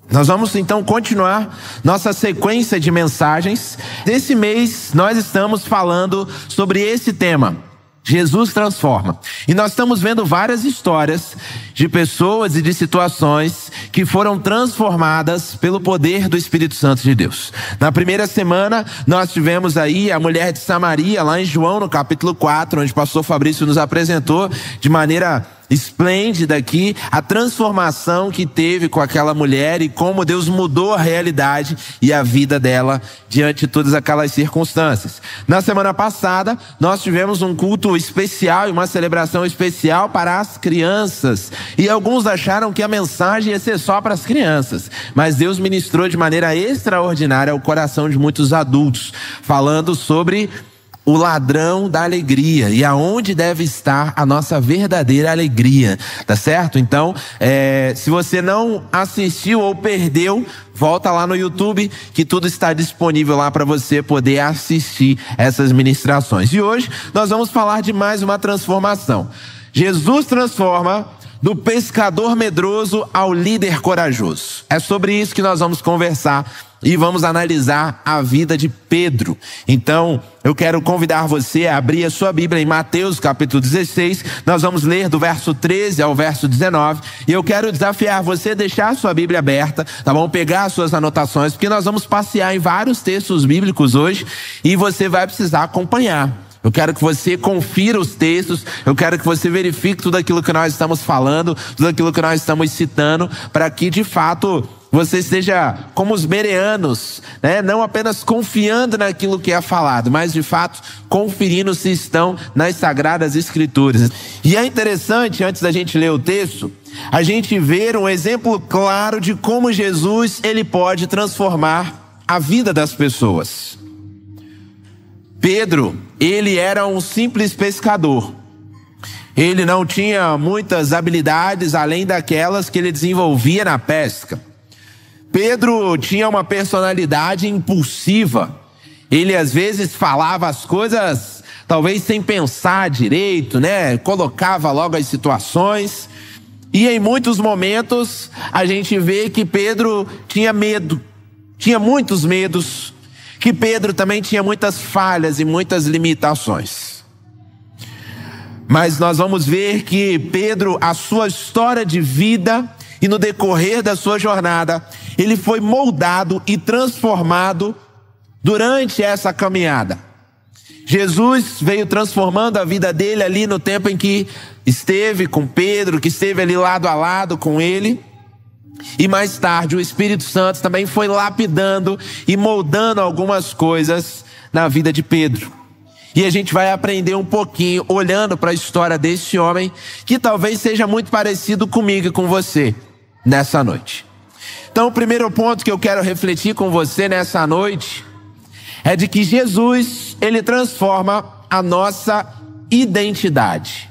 Nós vamos então continuar nossa sequência de mensagens. Esse mês nós estamos falando sobre esse tema: Jesus transforma. E nós estamos vendo várias histórias de pessoas e de situações que foram transformadas pelo poder do Espírito Santo de Deus. Na primeira semana nós tivemos aí a mulher de Samaria, lá em João, no capítulo 4, onde o pastor Fabrício nos apresentou de maneira esplêndida aqui a transformação que teve com aquela mulher e como Deus mudou a realidade e a vida dela diante de todas aquelas circunstâncias. Na semana passada nós tivemos um culto especial e uma celebração especial para as crianças, e alguns acharam que a mensagem ia ser só para as crianças, mas Deus ministrou de maneira extraordinária ao coração de muitos adultos, falando sobre o ladrão da alegria e aonde deve estar a nossa verdadeira alegria, tá certo? Então, se você não assistiu ou perdeu, volta lá no YouTube que tudo está disponível lá para você poder assistir essas ministrações. E hoje nós vamos falar de mais uma transformação. Jesus transforma do pescador medroso ao líder corajoso. É sobre isso que nós vamos conversar e vamos analisar a vida de Pedro. Então, eu quero convidar você a abrir a sua Bíblia em Mateus capítulo 16. Nós vamos ler do verso 13 ao verso 19. E eu quero desafiar você a deixar a sua Bíblia aberta, tá bom? Pegar as suas anotações, porque nós vamos passear em vários textos bíblicos hoje e você vai precisar acompanhar. Eu quero que você confira os textos, eu quero que você verifique tudo aquilo que nós estamos falando, tudo aquilo que nós estamos citando, para que de fato você esteja como os bereanos, né? Não apenas confiando naquilo que é falado, mas de fato conferindo se estão nas Sagradas Escrituras. E é interessante, antes da gente ler o texto, a gente ver um exemplo claro de como Jesus ele pode transformar a vida das pessoas. Pedro, ele era um simples pescador. Ele não tinha muitas habilidades além daquelas que ele desenvolvia na pesca. Pedro tinha uma personalidade impulsiva. Ele às vezes falava as coisas talvez sem pensar direito, né? Colocava logo as situações. E em muitos momentos a gente vê que Pedro tinha medo, tinha muitos medos, que Pedro também tinha muitas falhas e muitas limitações. Mas nós vamos ver que Pedro, a sua história de vida e no decorrer da sua jornada, ele foi moldado e transformado durante essa caminhada. Jesus veio transformando a vida dele ali no tempo em que esteve com Pedro, que esteve ali lado a lado com ele. E mais tarde o Espírito Santo também foi lapidando e moldando algumas coisas na vida de Pedro. E a gente vai aprender um pouquinho olhando para a história desse homem, que talvez seja muito parecido comigo e com você nessa noite. Então o primeiro ponto que eu quero refletir com você nessa noite é de que Jesus, ele transforma a nossa identidade.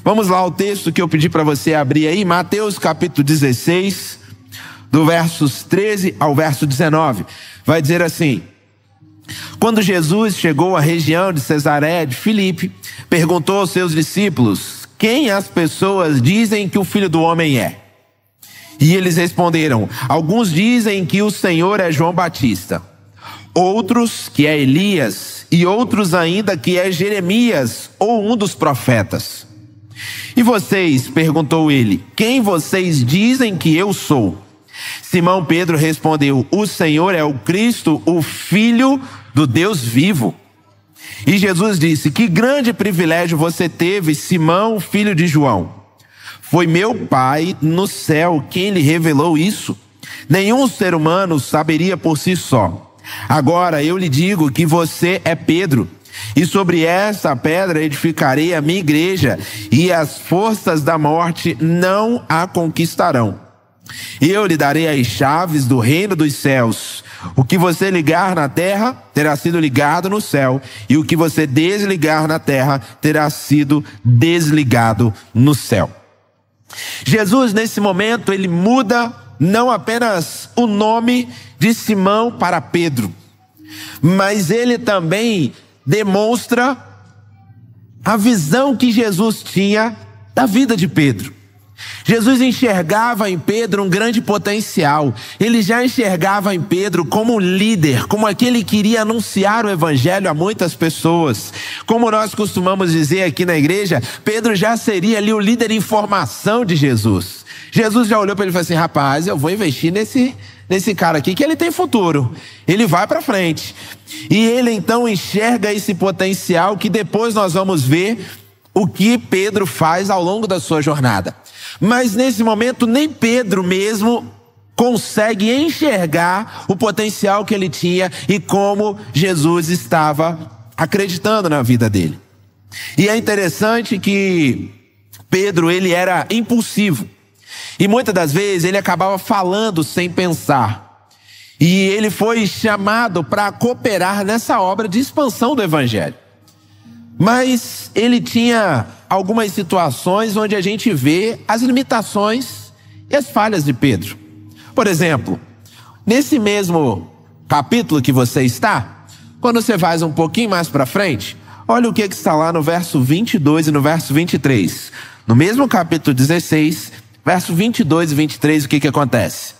Vamos lá ao texto que eu pedi para você abrir aí, Mateus capítulo 16, do versos 13 ao verso 19. Vai dizer assim: quando Jesus chegou à região de Cesareia de Filipe, perguntou aos seus discípulos: quem as pessoas dizem que o Filho do Homem é? E eles responderam: alguns dizem que o Senhor é João Batista, outros que é Elias, e outros ainda que é Jeremias ou um dos profetas. E vocês, perguntou ele, quem vocês dizem que eu sou? Simão Pedro respondeu: o Senhor é o Cristo, o Filho do Deus vivo. E Jesus disse: que grande privilégio você teve, Simão, filho de João. Foi meu Pai no céu quem lhe revelou isso. Nenhum ser humano saberia por si só. Agora eu lhe digo que você é Pedro, e sobre essa pedra edificarei a minha igreja, e as forças da morte não a conquistarão. Eu lhe darei as chaves do reino dos céus. O que você ligar na terra terá sido ligado no céu, e o que você desligar na terra terá sido desligado no céu. Jesus, nesse momento, ele muda não apenas o nome de Simão para Pedro, mas ele também demonstra a visão que Jesus tinha da vida de Pedro. Jesus enxergava em Pedro um grande potencial. Ele já enxergava em Pedro como um líder, como aquele que iria anunciar o evangelho a muitas pessoas. Como nós costumamos dizer aqui na igreja, Pedro já seria ali o líder em formação de Jesus. Jesus já olhou para ele e falou assim: rapaz, eu vou investir nesse cara aqui, que ele tem futuro, ele vai para frente. E ele então enxerga esse potencial, que depois nós vamos ver o que Pedro faz ao longo da sua jornada. Mas nesse momento nem Pedro mesmo consegue enxergar o potencial que ele tinha e como Jesus estava acreditando na vida dele. E é interessante que Pedro, ele era impulsivo. E muitas das vezes ele acabava falando sem pensar. E ele foi chamado para cooperar nessa obra de expansão do evangelho. Mas ele tinha algumas situações onde a gente vê as limitações e as falhas de Pedro. Por exemplo, nesse mesmo capítulo que você está, quando você vai um pouquinho mais para frente, olha o que está lá no verso 22 e no verso 23. No mesmo capítulo 16, verso 22 e 23, o que acontece?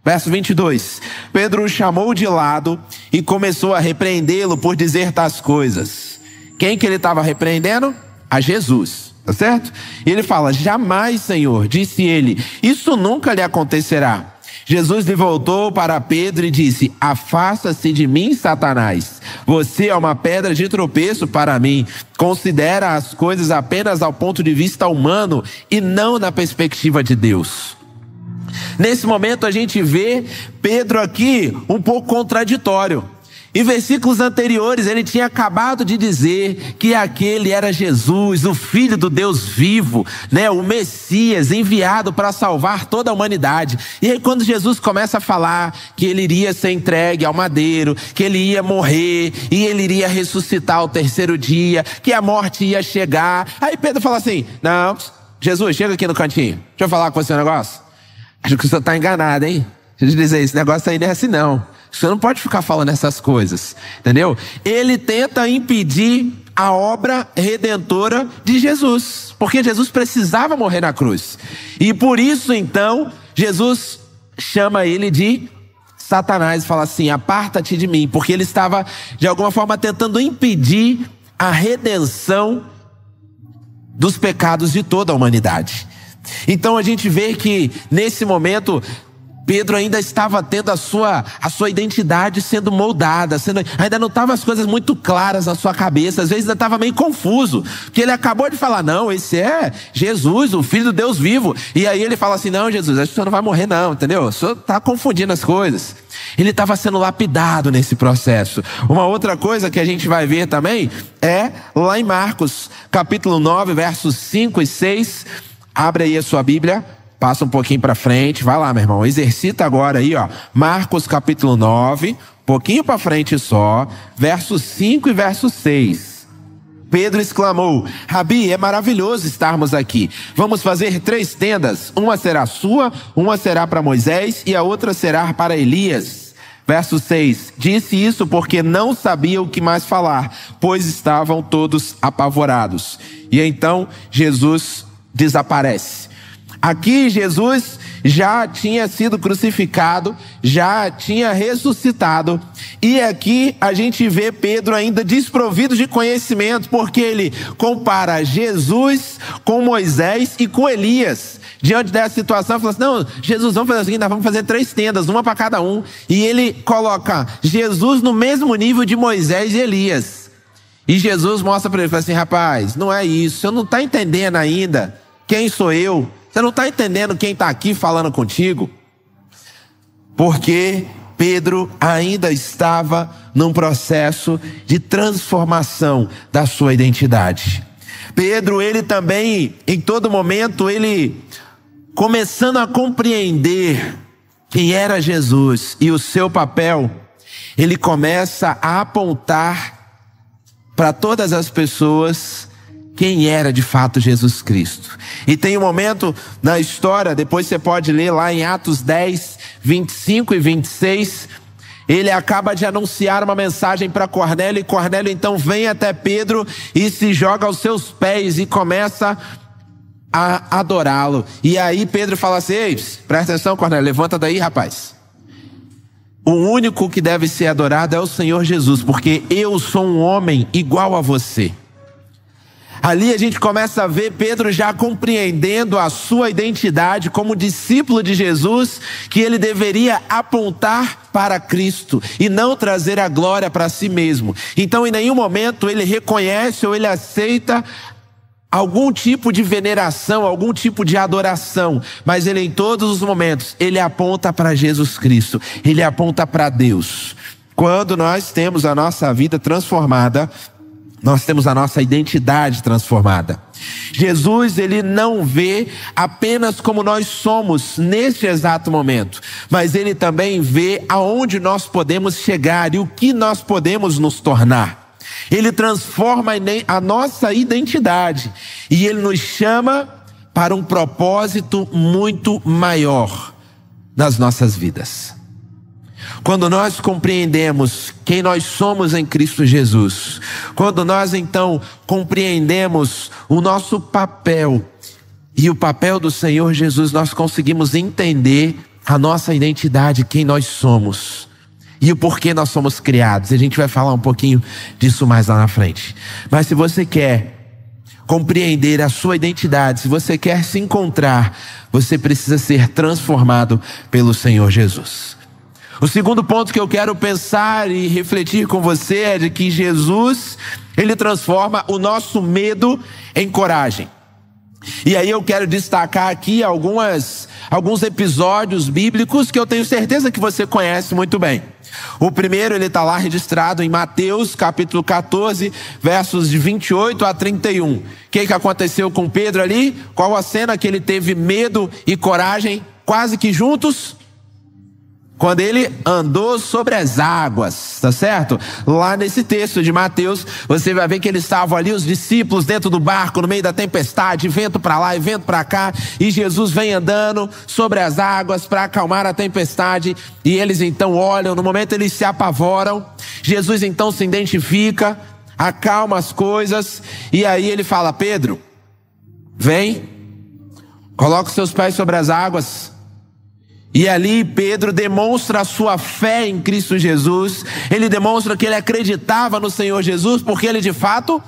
Verso 22, Pedro o chamou de lado e começou a repreendê-lo por dizer tais coisas. Quem que ele estava repreendendo? A Jesus, tá certo? E ele fala: jamais, Senhor, disse ele, isso nunca lhe acontecerá. Jesus lhe voltou para Pedro e disse: afasta-se de mim, Satanás. Você é uma pedra de tropeço para mim. Considera as coisas apenas ao ponto de vista humano e não na perspectiva de Deus. Nesse momento a gente vê Pedro aqui um pouco contraditório. Em versículos anteriores ele tinha acabado de dizer que aquele era Jesus, o Filho do Deus vivo, né? O Messias enviado para salvar toda a humanidade. E aí quando Jesus começa a falar que ele iria ser entregue ao madeiro, que ele ia morrer e ele iria ressuscitar ao terceiro dia, que a morte ia chegar, aí Pedro fala assim: não, Jesus, chega aqui no cantinho, deixa eu falar com você um negócio. Acho que o senhor está enganado, hein? Deixa eu dizer, esse negócio aí não é assim não. Você não pode ficar falando essas coisas, entendeu? Ele tenta impedir a obra redentora de Jesus, porque Jesus precisava morrer na cruz. E por isso então Jesus chama ele de Satanás e fala assim: aparta-te de mim, porque ele estava de alguma forma tentando impedir a redenção dos pecados de toda a humanidade. Então a gente vê que nesse momento Pedro ainda estava tendo a sua identidade sendo moldada, ainda não estavam as coisas muito claras na sua cabeça, às vezes ainda estava meio confuso, porque ele acabou de falar: não, esse é Jesus, o Filho do Deus vivo. E aí ele fala assim: não, Jesus, acho que o senhor não vai morrer não, entendeu? O senhor está confundindo as coisas. Ele estava sendo lapidado nesse processo. Uma outra coisa que a gente vai ver também é lá em Marcos, capítulo 9, versos 5 e 6. Abre aí a sua Bíblia. Passa um pouquinho para frente, vai lá, meu irmão, exercita agora aí, ó, Marcos capítulo 9, pouquinho para frente só, versos 5 e verso 6. Pedro exclamou: Rabi, é maravilhoso estarmos aqui. Vamos fazer 3 tendas, uma será sua, uma será para Moisés e a outra será para Elias. Verso 6, disse isso porque não sabia o que mais falar, pois estavam todos apavorados. E então Jesus desaparece. Aqui Jesus já tinha sido crucificado, já tinha ressuscitado, e aqui a gente vê Pedro ainda desprovido de conhecimento, porque ele compara Jesus com Moisés e com Elias. Diante dessa situação, fala assim: não, Jesus, vamos fazer o seguinte, nós vamos fazer 3 tendas, uma para cada um. E ele coloca Jesus no mesmo nível de Moisés e Elias. E Jesus mostra para ele, fala assim: rapaz, não é isso, você não está entendendo ainda quem sou eu. Você não está entendendo quem está aqui falando contigo? Porque Pedro ainda estava num processo de transformação da sua identidade. Pedro, ele também, em todo momento, ele começando a compreender quem era Jesus e o seu papel, ele começa a apontar para todas as pessoas quem era de fato Jesus Cristo. E tem um momento na história, depois você pode ler lá em Atos 10, 25 e 26, ele acaba de anunciar uma mensagem para Cornélio, e Cornélio então vem até Pedro e se joga aos seus pés e começa a adorá-lo. E aí Pedro fala assim: ei, presta atenção, Cornélio, levanta daí, rapaz. O único que deve ser adorado é o Senhor Jesus, porque eu sou um homem igual a você. Ali a gente começa a ver Pedro já compreendendo a sua identidade como discípulo de Jesus, que ele deveria apontar para Cristo e não trazer a glória para si mesmo. Então em nenhum momento ele reconhece ou ele aceita algum tipo de veneração, algum tipo de adoração, mas ele em todos os momentos, ele aponta para Jesus Cristo, ele aponta para Deus. Quando nós temos a nossa vida transformada, nós temos a nossa identidade transformada. Jesus, ele não vê apenas como nós somos neste exato momento, mas ele também vê aonde nós podemos chegar e o que nós podemos nos tornar. Ele transforma a nossa identidade e ele nos chama para um propósito muito maior nas nossas vidas. Quando nós compreendemos quem nós somos em Cristo Jesus, quando nós então compreendemos o nosso papel e o papel do Senhor Jesus, nós conseguimos entender a nossa identidade, quem nós somos e o porquê nós somos criados. A gente vai falar um pouquinho disso mais lá na frente. Mas se você quer compreender a sua identidade, se você quer se encontrar, você precisa ser transformado pelo Senhor Jesus. O segundo ponto que eu quero pensar e refletir com você é de que Jesus, ele transforma o nosso medo em coragem. E aí eu quero destacar aqui alguns episódios bíblicos que eu tenho certeza que você conhece muito bem. O primeiro, ele está lá registrado em Mateus capítulo 14, versos de 28 a 31. O que aconteceu com Pedro ali? Qual a cena que ele teve medo e coragem quase que juntos? Quando ele andou sobre as águas, tá certo? Lá nesse texto de Mateus, você vai ver que eles estavam ali, os discípulos dentro do barco, no meio da tempestade, vento para lá e vento para cá, e Jesus vem andando sobre as águas para acalmar a tempestade, e eles então olham, no momento eles se apavoram, Jesus então se identifica, acalma as coisas, e aí ele fala: Pedro, vem, coloca os seus pés sobre as águas. E ali Pedro demonstra a sua fé em Cristo Jesus. Ele demonstra que ele acreditava no Senhor Jesus, porque ele de fato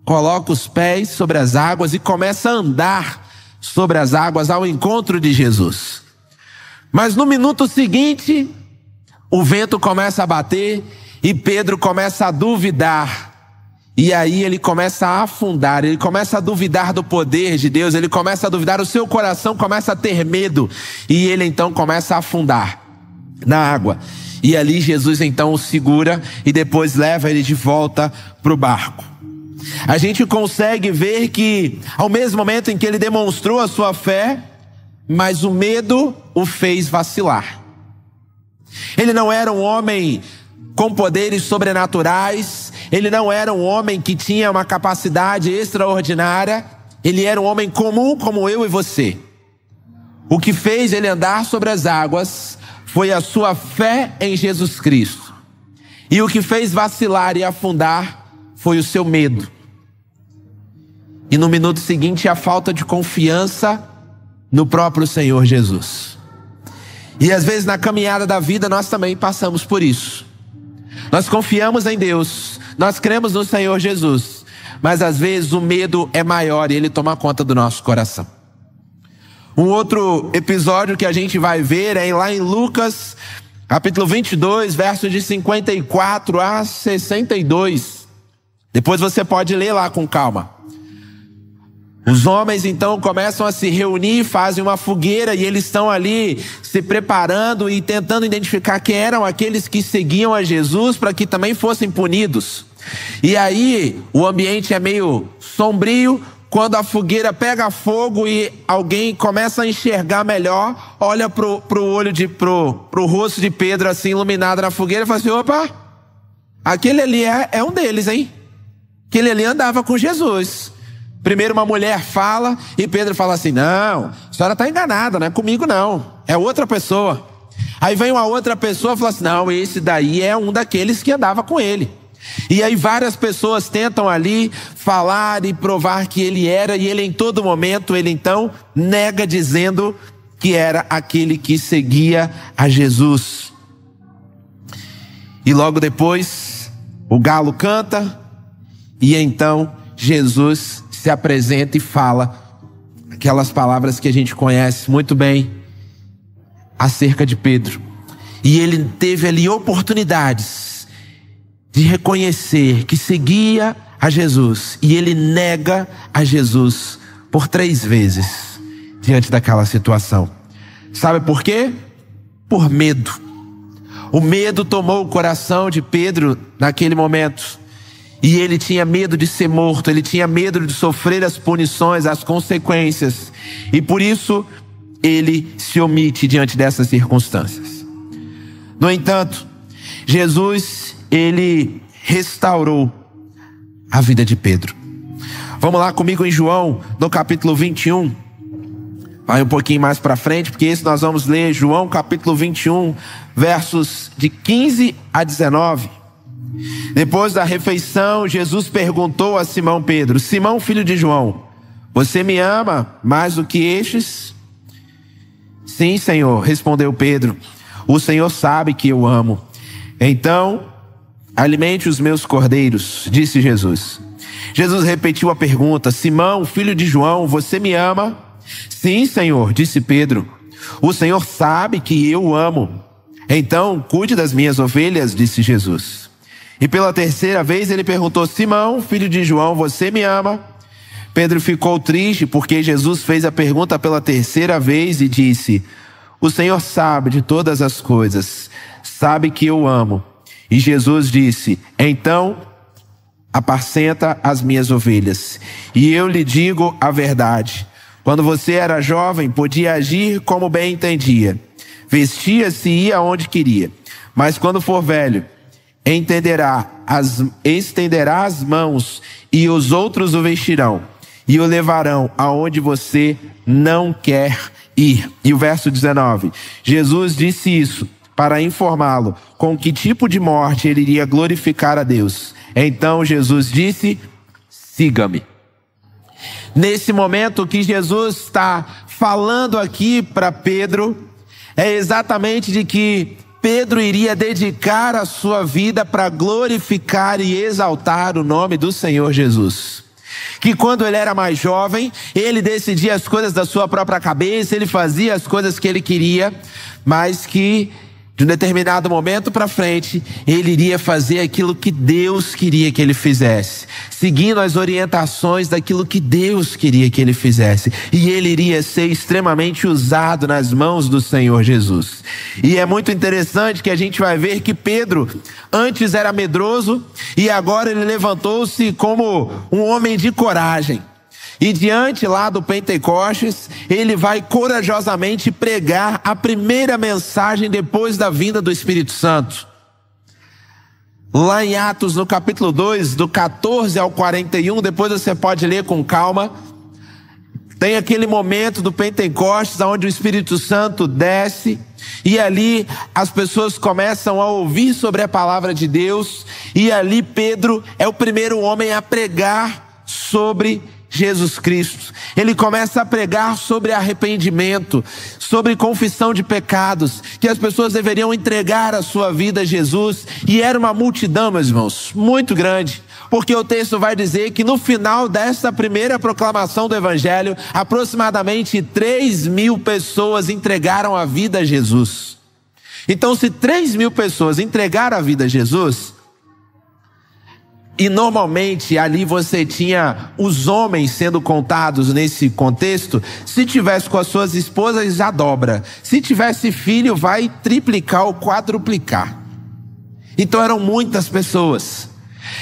coloca os pés sobre as águas e começa a andar sobre as águas ao encontro de Jesus. Mas no minuto seguinte, o vento começa a bater e Pedro começa a duvidar. E aí ele começa a afundar, ele começa a duvidar do poder de Deus, ele começa a duvidar, o seu coração começa a ter medo, e ele então começa a afundar na água. E ali Jesus então o segura e depois leva ele de volta para o barco. A gente consegue ver que ao mesmo momento em que ele demonstrou a sua fé, mas o medo o fez vacilar. Ele não era um homem com poderes sobrenaturais, ele não era um homem que tinha uma capacidade extraordinária, ele era um homem comum como eu e você. O que fez ele andar sobre as águas foi a sua fé em Jesus Cristo. E o que fez vacilar e afundar foi o seu medo. E no minuto seguinte, a falta de confiança no próprio Senhor Jesus. E às vezes na caminhada da vida nós também passamos por isso. Nós confiamos em Deus, nós cremos no Senhor Jesus, mas às vezes o medo é maior e ele toma conta do nosso coração. Um outro episódio que a gente vai ver é lá em Lucas, capítulo 22, versos de 54 a 62. Depois você pode ler lá com calma. Os homens então começam a se reunir, fazem uma fogueira e eles estão ali se preparando e tentando identificar quem eram aqueles que seguiam a Jesus para que também fossem punidos. E aí o ambiente é meio sombrio. Quando a fogueira pega fogo e alguém começa a enxergar melhor, olha pro rosto de Pedro assim iluminado na fogueira e fala assim: opa, aquele ali é um deles, hein? Aquele ali andava com Jesus. Primeiro uma mulher fala e Pedro fala assim: não, a senhora está enganada, não é comigo não, é outra pessoa. Aí vem uma outra pessoa e fala assim: não, esse daí é um daqueles que andava com ele. E aí várias pessoas tentam ali falar e provar que ele era, e ele em todo momento, ele então nega, dizendo que era aquele que seguia a Jesus. E logo depois, o galo canta, e então Jesus se apresenta e fala aquelas palavras que a gente conhece muito bem acerca de Pedro. E ele teve ali oportunidades de reconhecer que seguia a Jesus, e ele nega a Jesus por 3 vezes diante daquela situação. Sabe por quê? Por medo. O medo tomou o coração de Pedro naquele momento, e ele tinha medo de ser morto, ele tinha medo de sofrer as punições, as consequências, e por isso ele se omite diante dessas circunstâncias. No entanto, Jesus, ele restaurou a vida de Pedro. Vamos lá comigo em João, no capítulo 21. Vai um pouquinho mais para frente, porque esse nós vamos ler João capítulo 21, versos de 15 a 19. Depois da refeição, Jesus perguntou a Simão Pedro: Simão, filho de João, você me ama mais do que estes? Sim, Senhor, respondeu Pedro. O Senhor sabe que eu amo. Então, alimente os meus cordeiros, disse Jesus. Jesus repetiu a pergunta: Simão, filho de João, você me ama? Sim, Senhor, disse Pedro. O Senhor sabe que eu o amo. Então, cuide das minhas ovelhas, disse Jesus. E pela 3ª vez ele perguntou: Simão, filho de João, você me ama? Pedro ficou triste porque Jesus fez a pergunta pela 3ª vez e disse: o Senhor sabe de todas as coisas, sabe que eu amo. E Jesus disse: então, apacenta as minhas ovelhas. E eu lhe digo a verdade: quando você era jovem, podia agir como bem entendia, vestia-se e ia onde queria. Mas quando for velho, estenderá as mãos, e os outros o vestirão e o levarão aonde você não quer ir. E o verso 19, Jesus disse isso para informá-lo com que tipo de morte ele iria glorificar a Deus. Então Jesus disse: siga-me. Nesse momento, o que Jesus está falando aqui para Pedro é exatamente de que Pedro iria dedicar a sua vida para glorificar e exaltar o nome do Senhor Jesus. Que quando ele era mais jovem, ele decidia as coisas da sua própria cabeça, ele fazia as coisas que ele queria, mas que de um determinado momento para frente, ele iria fazer aquilo que Deus queria que ele fizesse, seguindo as orientações daquilo que Deus queria que ele fizesse, e ele iria ser extremamente usado nas mãos do Senhor Jesus. E é muito interessante que a gente vai ver que Pedro antes era medroso, e agora ele levantou-se como um homem de coragem. E diante lá do Pentecostes, ele vai corajosamente pregar a primeira mensagem depois da vinda do Espírito Santo. Lá em Atos, no capítulo 2, do 14 ao 41, depois você pode ler com calma. Tem aquele momento do Pentecostes, onde o Espírito Santo desce, e ali as pessoas começam a ouvir sobre a palavra de Deus, e ali Pedro é o primeiro homem a pregar sobre Jesus Cristo. Ele começa a pregar sobre arrependimento, sobre confissão de pecados, que as pessoas deveriam entregar a sua vida a Jesus. E era uma multidão, meus irmãos, muito grande, porque o texto vai dizer que no final dessa primeira proclamação do Evangelho, aproximadamente 3.000 pessoas entregaram a vida a Jesus. Então, se 3.000 pessoas entregaram a vida a Jesus, e normalmente ali você tinha os homens sendo contados nesse contexto, se tivesse com as suas esposas já dobra, se tivesse filho vai triplicar ou quadruplicar. Então eram muitas pessoas.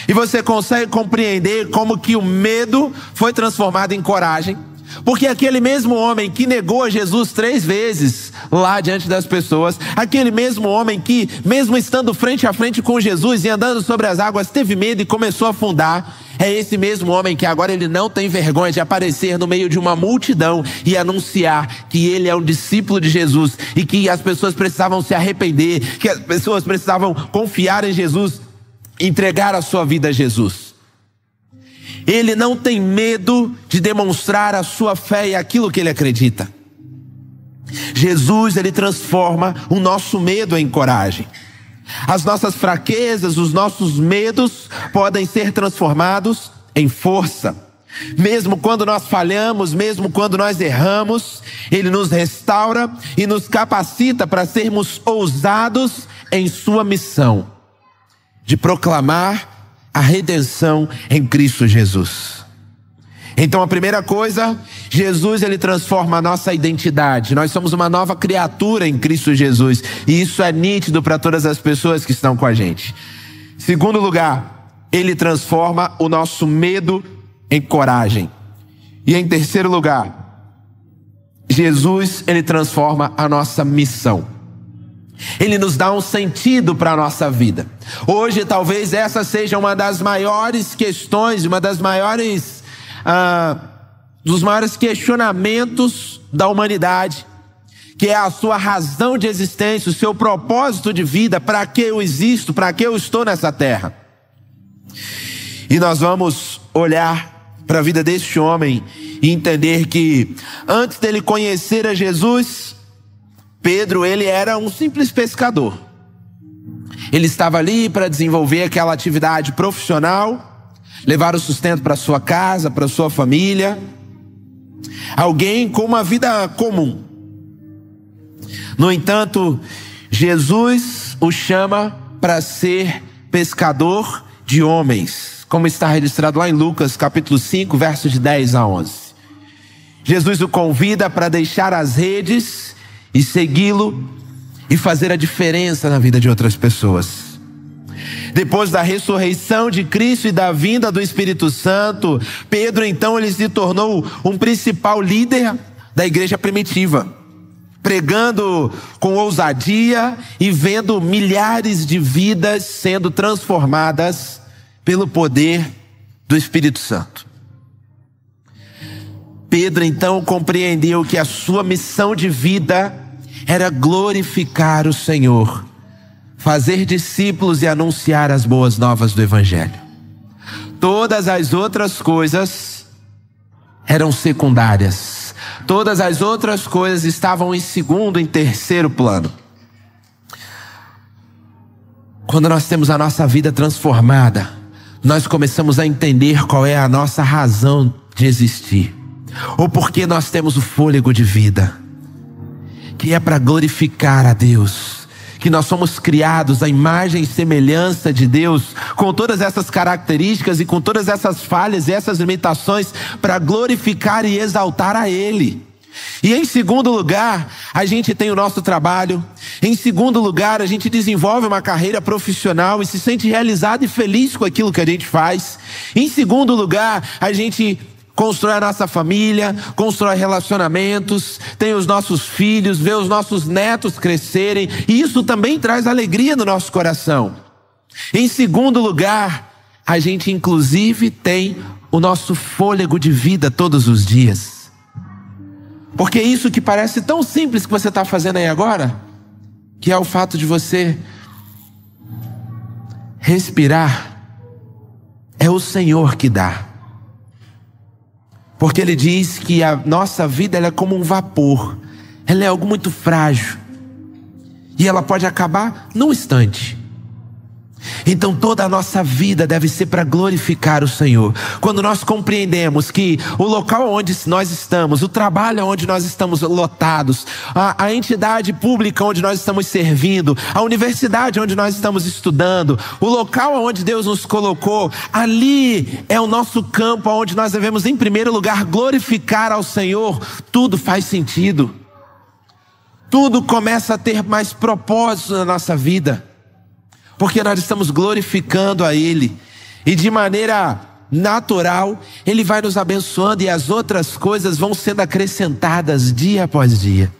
E você consegue compreender como que o medo foi transformado em coragem, porque aquele mesmo homem que negou a Jesus 3 vezes lá diante das pessoas, aquele mesmo homem que, mesmo estando frente a frente com Jesus e andando sobre as águas, teve medo e começou a afundar, é esse mesmo homem que agora ele não tem vergonha de aparecer no meio de uma multidão e anunciar que ele é um discípulo de Jesus e que as pessoas precisavam se arrepender, que as pessoas precisavam confiar em Jesus. entregar a sua vida a Jesus. Ele não tem medo de demonstrar a sua fé e aquilo que ele acredita. Jesus, ele transforma o nosso medo em coragem. As nossas fraquezas, os nossos medos podem ser transformados em força. Mesmo quando nós falhamos, mesmo quando nós erramos, ele nos restaura e nos capacita para sermos ousados em sua missão de proclamar a redenção em Cristo Jesus. Então a primeira coisa, Jesus, ele transforma a nossa identidade. Nós somos uma nova criatura em Cristo Jesus, e isso é nítido para todas as pessoas que estão com a gente. Segundo lugar, ele transforma o nosso medo em coragem. E em terceiro lugar, Jesus, ele transforma a nossa missão. Ele nos dá um sentido para a nossa vida. Hoje talvez essa seja uma das maiores questões, uma das maiores dos maiores questionamentos da humanidade, que é a sua razão de existência, o seu propósito de vida. Para que eu existo? Para que eu estou nessa terra? E nós vamos olhar para a vida deste homem e entender que antes dele conhecer a Jesus, Pedro, ele era um simples pescador. Ele estava ali para desenvolver aquela atividade profissional, levar o sustento para sua casa, para sua família. Alguém com uma vida comum. No entanto, Jesus o chama para ser pescador de homens, como está registrado lá em Lucas capítulo 5, versos de 10 a 11. Jesus o convida para deixar as redes e segui-lo e fazer a diferença na vida de outras pessoas. Depois da ressurreição de Cristo e da vinda do Espírito Santo, Pedro então ele se tornou um principal líder da igreja primitiva, pregando com ousadia e vendo milhares de vidas sendo transformadas pelo poder do Espírito Santo. Pedro então compreendeu que a sua missão de vida era glorificar o Senhor, fazer discípulos e anunciar as boas novas do Evangelho. Todas as outras coisas eram secundárias. Todas as outras coisas estavam em segundo, em terceiro plano. Quando nós temos a nossa vida transformada, nós começamos a entender qual é a nossa razão de existir, ou porque nós temos o fôlego de vida, que é para glorificar a Deus, que nós somos criados à imagem e semelhança de Deus, com todas essas características e com todas essas falhas e essas limitações, para glorificar e exaltar a Ele. E em segundo lugar, a gente tem o nosso trabalho. Em segundo lugar, a gente desenvolve uma carreira profissional e se sente realizado e feliz com aquilo que a gente faz. Em segundo lugar, a gente constrói a nossa família, constrói relacionamentos, tem os nossos filhos, vê os nossos netos crescerem, e isso também traz alegria no nosso coração. Em segundo lugar, a gente inclusive tem o nosso fôlego de vida todos os dias. Porque isso que parece tão simples que você está fazendo aí agora, que é o fato de você respirar, é o Senhor que dá. Porque Ele diz que a nossa vida ela é como um vapor. Ela é algo muito frágil. E ela pode acabar num instante. Então toda a nossa vida deve ser para glorificar o Senhor. Quando nós compreendemos que o local onde nós estamos, o trabalho onde nós estamos lotados, a entidade pública onde nós estamos servindo, a universidade onde nós estamos estudando, o local onde Deus nos colocou, ali é o nosso campo onde nós devemos em primeiro lugar glorificar ao Senhor. Tudo faz sentido. Tudo começa a ter mais propósito na nossa vida, porque nós estamos glorificando a Ele. E de maneira natural, Ele vai nos abençoando e as outras coisas vão sendo acrescentadas dia após dia.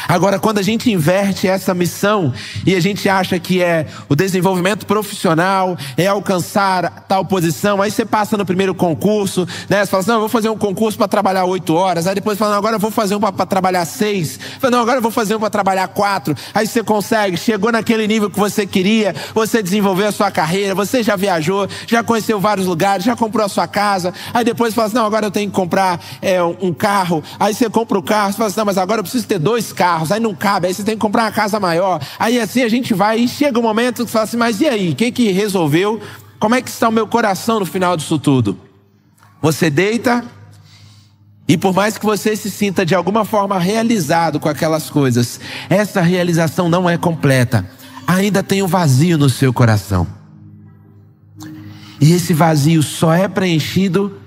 Agora, quando a gente inverte essa missão e a gente acha que é o desenvolvimento profissional, é alcançar tal posição, aí você passa no primeiro concurso, né? Você fala assim, não, eu vou fazer um concurso para trabalhar 8 horas, aí depois fala, agora eu vou fazer um para trabalhar 6. Fala, não, agora eu vou fazer para trabalhar 4. Aí você consegue, chegou naquele nível que você queria, você desenvolveu a sua carreira, você já viajou, já conheceu vários lugares, já comprou a sua casa. Aí depois fala assim, não, agora eu tenho que comprar um carro. Aí você compra o carro, você fala assim, não, mas agora eu preciso ter 2 carros. Aí não cabe, aí você tem que comprar uma casa maior. Aí assim a gente vai e chega um momento que fala assim, mas e aí? Quem que resolveu? Como é que está o meu coração no final disso tudo? Você deita e por mais que você se sinta de alguma forma realizado com aquelas coisas, essa realização não é completa. Ainda tem um vazio no seu coração. E esse vazio só é preenchido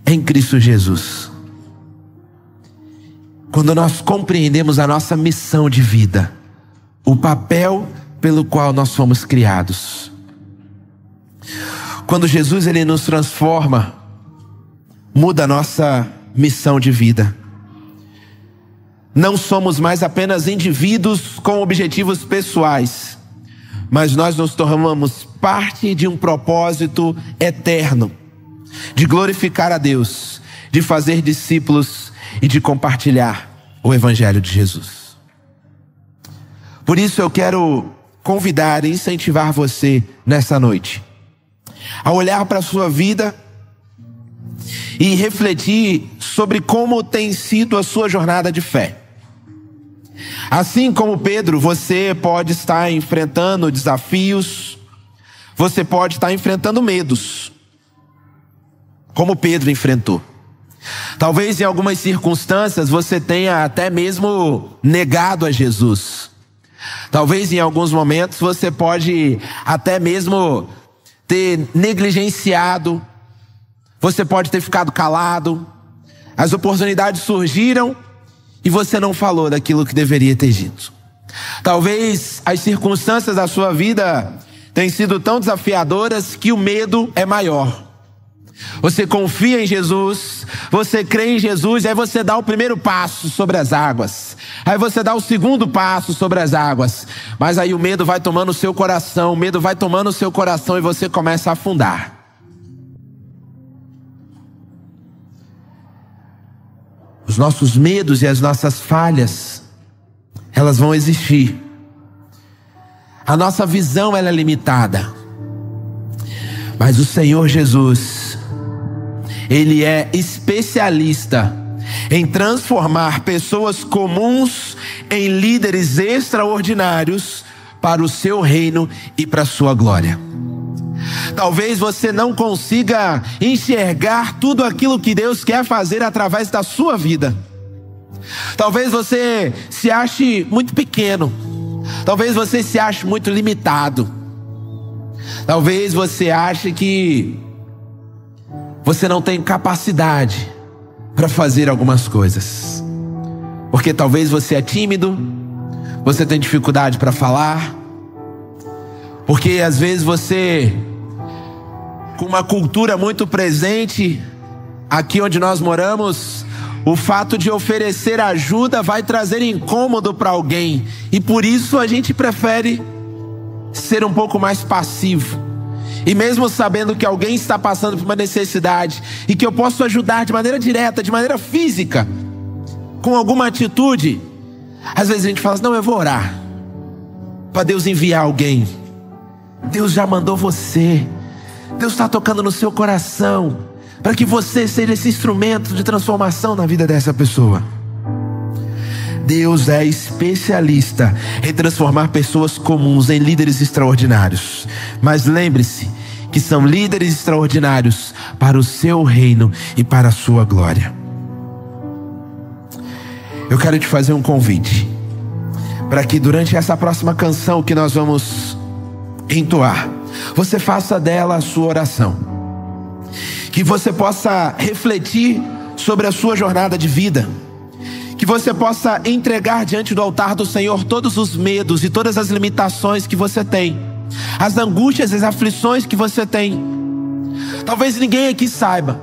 em Cristo Jesus. Quando nós compreendemos a nossa missão de vida, o papel pelo qual nós fomos criados. Quando Jesus ele nos transforma, muda a nossa missão de vida. Não somos mais apenas indivíduos com objetivos pessoais, mas nós nos tornamos parte de um propósito eterno, de glorificar a Deus, de fazer discípulos e de compartilhar o Evangelho de Jesus. Por isso eu quero convidar e incentivar você nessa noite a olhar para a sua vida e refletir sobre como tem sido a sua jornada de fé. Assim como Pedro, você pode estar enfrentando desafios, você pode estar enfrentando medos, como Pedro enfrentou. Talvez em algumas circunstâncias você tenha até mesmo negado a Jesus. Talvez em alguns momentos você pode até mesmo ter negligenciado, você pode ter ficado calado, as oportunidades surgiram e você não falou daquilo que deveria ter dito. Talvez as circunstâncias da sua vida tenham sido tão desafiadoras que o medo é maior. Você confia em Jesus, você crê em Jesus, aí você dá o primeiro passo sobre as águas, aí você dá o segundo passo sobre as águas, mas aí o medo vai tomando o seu coração, o medo vai tomando o seu coração e você começa a afundar. Os nossos medos e as nossas falhas, elas vão existir. A nossa visão ela é limitada, mas o Senhor Jesus, Ele é especialista em transformar pessoas comuns em líderes extraordinários para o seu reino e para a sua glória. Talvez você não consiga enxergar tudo aquilo que Deus quer fazer através da sua vida. Talvez você se ache muito pequeno. Talvez você se ache muito limitado. Talvez você ache que você não tem capacidade para fazer algumas coisas. Porque talvez você é tímido, você tem dificuldade para falar. Porque às vezes você, com uma cultura muito presente aqui onde nós moramos, o fato de oferecer ajuda vai trazer incômodo para alguém. E por isso a gente prefere ser um pouco mais passivo. E mesmo sabendo que alguém está passando por uma necessidade e que eu posso ajudar de maneira direta, de maneira física, com alguma atitude, às vezes a gente fala assim, não, eu vou orar para Deus enviar alguém. Deus já mandou você. Deus está tocando no seu coração para que você seja esse instrumento de transformação na vida dessa pessoa. Deus é especialista em transformar pessoas comuns em líderes extraordinários. Mas lembre-se que são líderes extraordinários para o seu reino e para a sua glória. Eu quero te fazer um convite para que durante essa próxima canção que nós vamos entoar, você faça dela a sua oração. Que você possa refletir sobre a sua jornada de vida. Que você possa entregar diante do altar do Senhor todos os medos e todas as limitações que você tem, as angústias e as aflições que você tem. Talvez ninguém aqui saiba,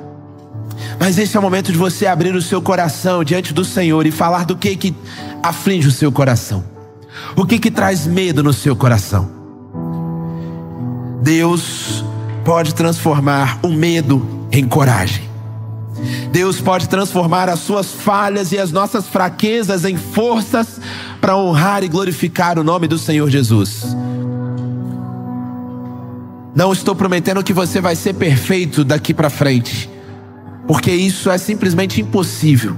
mas esse é o momento de você abrir o seu coração diante do Senhor e falar do que aflige o seu coração, o que traz medo no seu coração. Deus pode transformar o medo em coragem. Deus pode transformar as suas falhas e as nossas fraquezas em forças para honrar e glorificar o nome do Senhor Jesus. Não estou prometendo que você vai ser perfeito daqui para frente, porque isso é simplesmente impossível.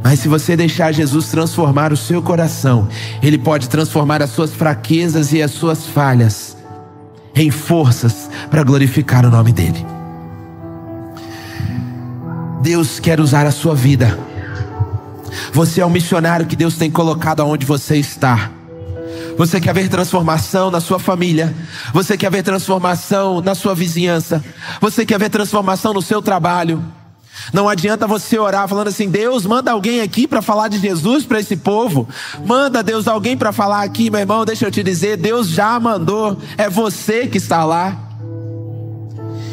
Mas se você deixar Jesus transformar o seu coração, Ele pode transformar as suas fraquezas e as suas falhas em forças para glorificar o nome dEle. Deus quer usar a sua vida. Você é um missionário que Deus tem colocado aonde você está. Você quer ver transformação na sua família. Você quer ver transformação na sua vizinhança. Você quer ver transformação no seu trabalho. Não adianta você orar falando assim: Deus, manda alguém aqui para falar de Jesus para esse povo. Manda, Deus, alguém para falar aqui. Meu irmão, deixa eu te dizer, Deus já mandou. É você que está lá.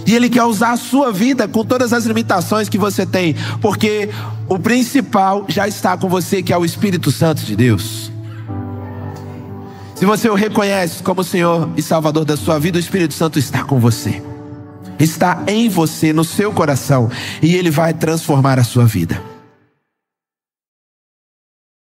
E Ele quer usar a sua vida com todas as limitações que você tem, porque o principal já está com você, que é o Espírito Santo de Deus. Se você o reconhece como Senhor e Salvador da sua vida, o Espírito Santo está com você. Está em você, no seu coração, e Ele vai transformar a sua vida.